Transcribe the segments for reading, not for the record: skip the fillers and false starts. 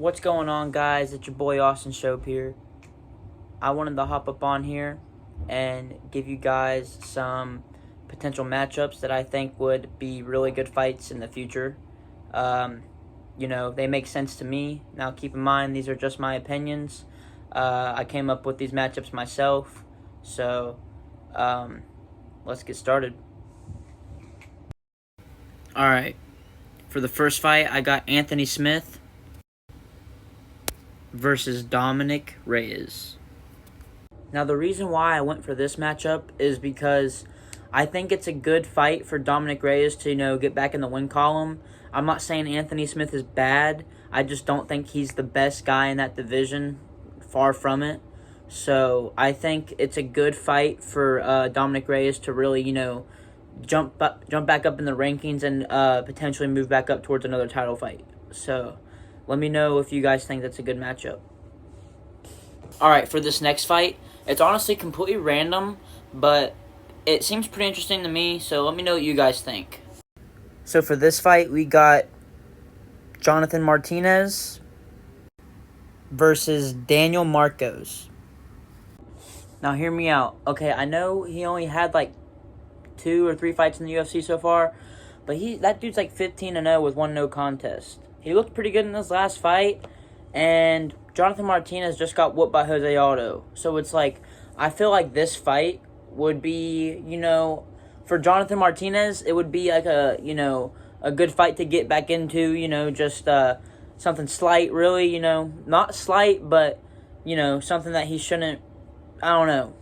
What's going on, guys? It's your boy Austin Shope here. I wanted to hop up on here and give you guys some potential matchups that I think would be really good fights in the future. They make sense to me. Now, keep in mind, these are just my opinions. I came up with these matchups myself. So, let's get started. All right. For the first fight, I got Anthony Smith versus Dominick Reyes. Now, the reason why I went for this matchup is because I think it's a good fight for Dominick Reyes to, get back in the win column. I'm not saying Anthony Smith is bad. I just don't think he's the best guy in that division. Far from it. So, I think it's a good fight for Dominick Reyes to really, jump back up in the rankings and potentially move back up towards another title fight. So, let me know if you guys think that's a good matchup. Alright, for this next fight, it's honestly completely random, but it seems pretty interesting to me, so let me know what you guys think. So for this fight, we got Jonathan Martinez versus Daniel Marcos. Now, hear me out. Okay, I know he only had 2 or 3 fights in the UFC so far, but that dude's 15-0 with 1 no contest. He looked pretty good in his last fight, and Jonathan Martinez just got whooped by Jose Aldo. So it's I feel like this fight would be, for Jonathan Martinez, it would be a good fight to get back into, just something slight, really, not slight, but, something that he shouldn't, I don't know.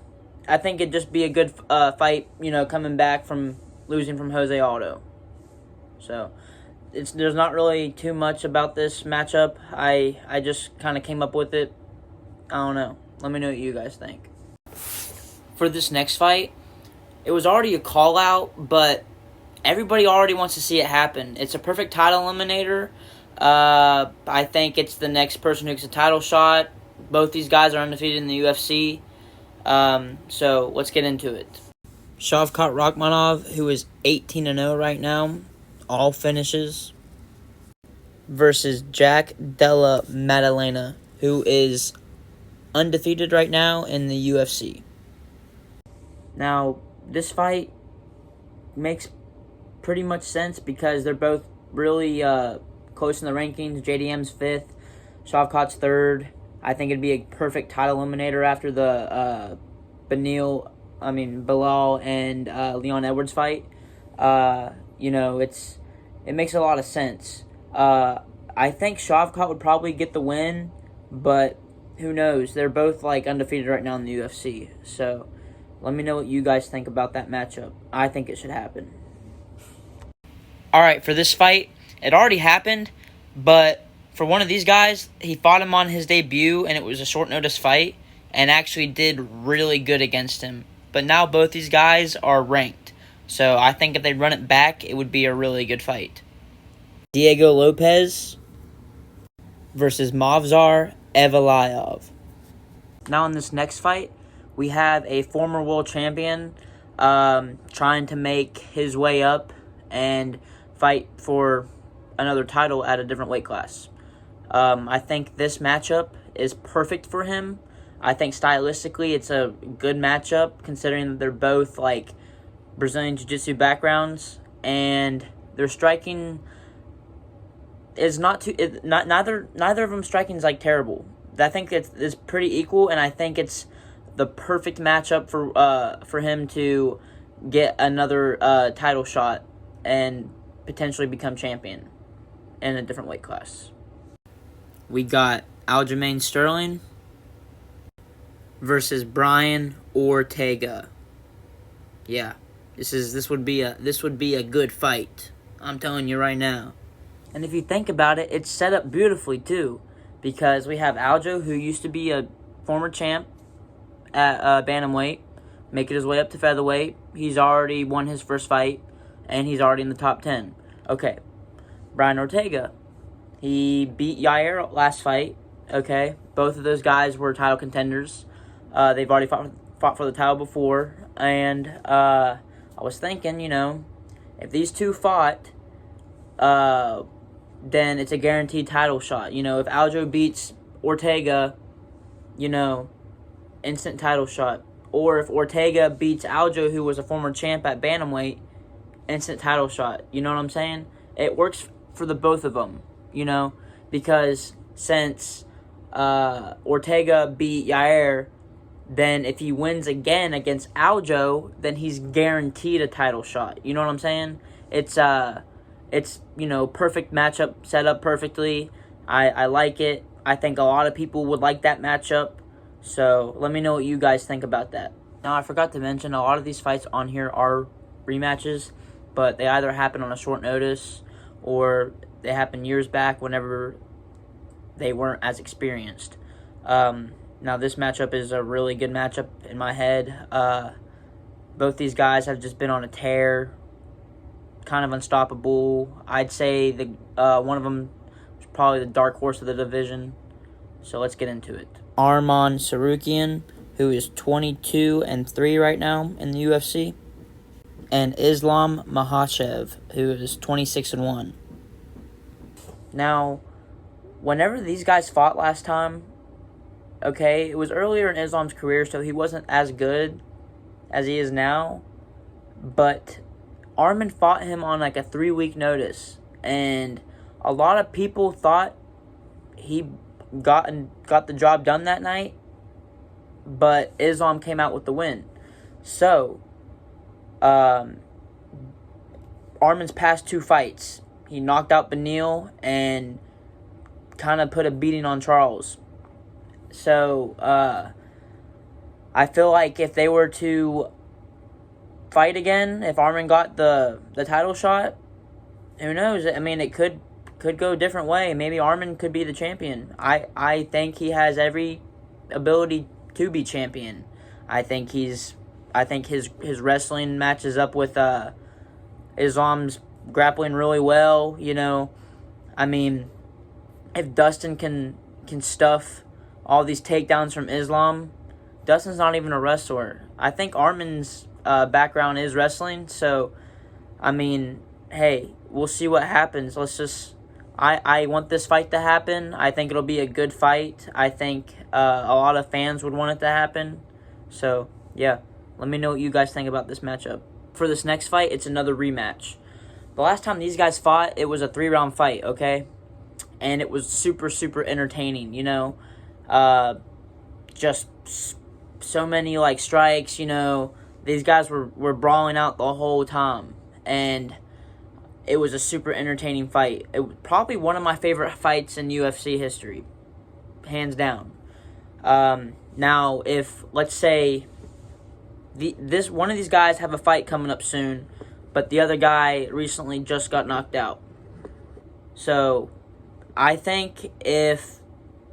I think it'd just be a good fight, coming back from losing from Jose Aldo. So, there's not really too much about this matchup. I just kind of came up with it. I don't know. Let me know what you guys think. For this next fight, it was already a call-out, but everybody already wants to see it happen. It's a perfect title eliminator. I think it's the next person who gets a title shot. Both these guys are undefeated in the UFC. So let's get into it. Shavkat Rakhmonov, who is 18-0 right now, all finishes, versus Jack Della Maddalena, who is undefeated right now in the UFC. Now, this fight makes pretty much sense because they're both really close in the rankings. JDM's 5th, Shavkat's 3rd. I think it'd be a perfect title eliminator after the Bilal and Leon Edwards fight. It makes a lot of sense. I think Shavkat would probably get the win, but who knows? They're both undefeated right now in the UFC. So let me know what you guys think about that matchup. I think it should happen. Alright, for this fight, it already happened, but for one of these guys, he fought him on his debut, and it was a short notice fight, and actually did really good against him. But now both these guys are ranked. So I think if they run it back, it would be a really good fight. Diego Lopez versus Movsar Evliaev. Now in this next fight, we have a former world champion trying to make his way up and fight for another title at a different weight class. I think this matchup is perfect for him. I think stylistically it's a good matchup considering that they're both Brazilian Jiu-Jitsu backgrounds, and their striking is neither of them striking is terrible. I think it's pretty equal, and I think it's the perfect matchup for him to get another title shot and potentially become champion in a different weight class. We got Aljamain Sterling versus Brian Ortega. Yeah, this would be a good fight. I'm telling you right now. And if you think about it, it's set up beautifully too, because we have Aljo, who used to be a former champ at bantamweight, making his way up to featherweight. He's already won his first fight, and he's already in the top 10. Okay, Brian Ortega, he beat Yair last fight. Okay, both of those guys were title contenders. They've already fought for the title before, and I was thinking, if these two fought, then it's a guaranteed title shot. You know, if Aljo beats Ortega, you know, instant title shot. Or if Ortega beats Aljo, who was a former champ at bantamweight, instant title shot. You know what I'm saying? It works for the both of them, you know, because since Ortega beat Yair, then if he wins again against Aljo, then he's guaranteed a title shot. You know what I'm saying? It's you know, perfect matchup, set up perfectly. I like it. I think a lot of people would like that matchup. So let me know what you guys think about that. Now, I forgot to mention, a lot of these fights on here are rematches, but they either happen on a short notice or they happened years back whenever they weren't as experienced. Now, this matchup is a really good matchup in my head. Both these guys have just been on a tear, kind of unstoppable. I'd say one of them is probably the dark horse of the division. So let's get into it. Arman Tsarukyan, who is 22-3 right now in the UFC, and Islam Makhachev, who is 26-1. Now, whenever these guys fought last time, okay, it was earlier in Islam's career, so he wasn't as good as he is now, but Arman fought him on like a 3-week notice, and a lot of people thought he got the job done that night, but Islam came out with the win. So, Arman's past 2 fights, he knocked out Beneil and kind of put a beating on Charles. So, I feel like if they were to fight again, if Arman got the title shot, who knows? I mean, it could go a different way. Maybe Arman could be the champion. I think he has every ability to be champion. I think his wrestling matches up with Islam's grappling really well. You know, I mean, if Dustin can stuff all these takedowns from Islam, Dustin's not even a wrestler. I think Arman's background is wrestling, so I mean, hey, we'll see what happens. I want this fight to happen. I think it'll be a good fight. I think a lot of fans would want it to happen. So, yeah, let me know what you guys think about this matchup. For this next fight, it's another rematch. The last time these guys fought, it was a 3-round fight, okay? And it was super, super entertaining, you know? Just so many, like, strikes, you know? These guys were brawling out the whole time. And it was a super entertaining fight. It was probably one of my favorite fights in UFC history. Hands down. Now, if, let's say, one of these guys have a fight coming up soon, but the other guy recently just got knocked out. So, I think if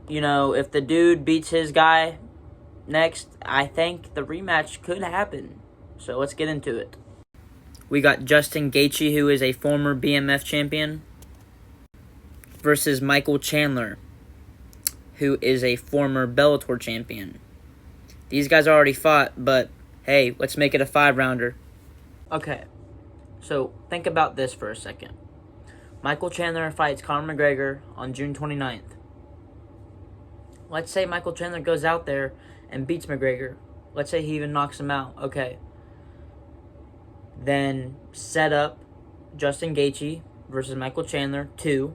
the dude beats his guy next, I think the rematch could happen. So, let's get into it. We got Justin Gaethje, who is a former BMF champion, versus Michael Chandler, who is a former Bellator champion. These guys already fought, but hey, let's make it a 5-rounder. Okay, so think about this for a second. Michael Chandler fights Conor McGregor on June 29th. Let's say Michael Chandler goes out there and beats McGregor. Let's say he even knocks him out. Okay. Then set up Justin Gaethje versus Michael Chandler 2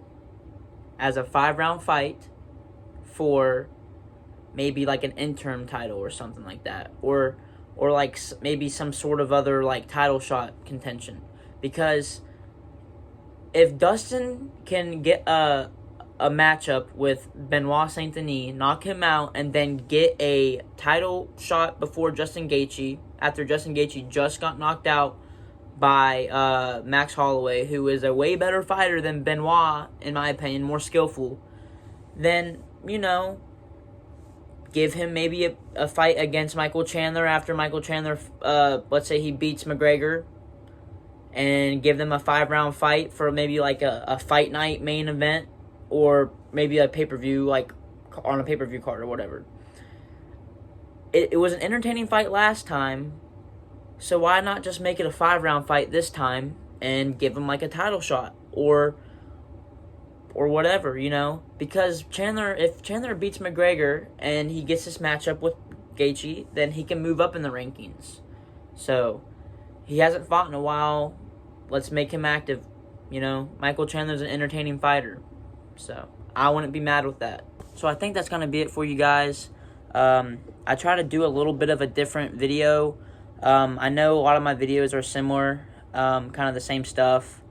as a 5-round fight for maybe like an interim title or something like that, or like maybe some sort of other like title shot contention. Because if Dustin can get a matchup with Benoit Saint Denis, knock him out, and then get a title shot before Justin Gaethje, after Justin Gaethje just got knocked out by Max Holloway, who is a way better fighter than Benoit, in my opinion, more skillful, then, you know, give him maybe a fight against Michael Chandler after Michael Chandler, let's say he beats McGregor, and give them a 5-round fight for maybe like a fight night main event, or maybe a pay-per-view, like on a pay-per-view card or whatever. It was an entertaining fight last time, so why not just make it a 5-round fight this time and give him like a title shot? Or or whatever, you know, because if Chandler beats McGregor and he gets this matchup with Gaethje, then he can move up in the rankings. So he hasn't fought in a while. Let's make him active. You know, Michael Chandler's an entertaining fighter, so I wouldn't be mad with that. So I think that's gonna be it for you guys. I try to do a little bit of a different video. I know a lot of my videos are similar, kind of the same stuff,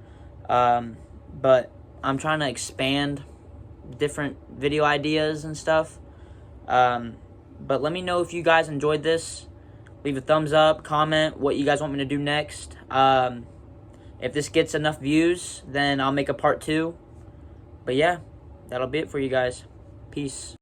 but I'm trying to expand different video ideas and stuff. But let me know if you guys enjoyed this. Leave a thumbs up, comment what you guys want me to do next. If this gets enough views, then I'll make a part 2. But yeah, that'll be it for you guys. Peace.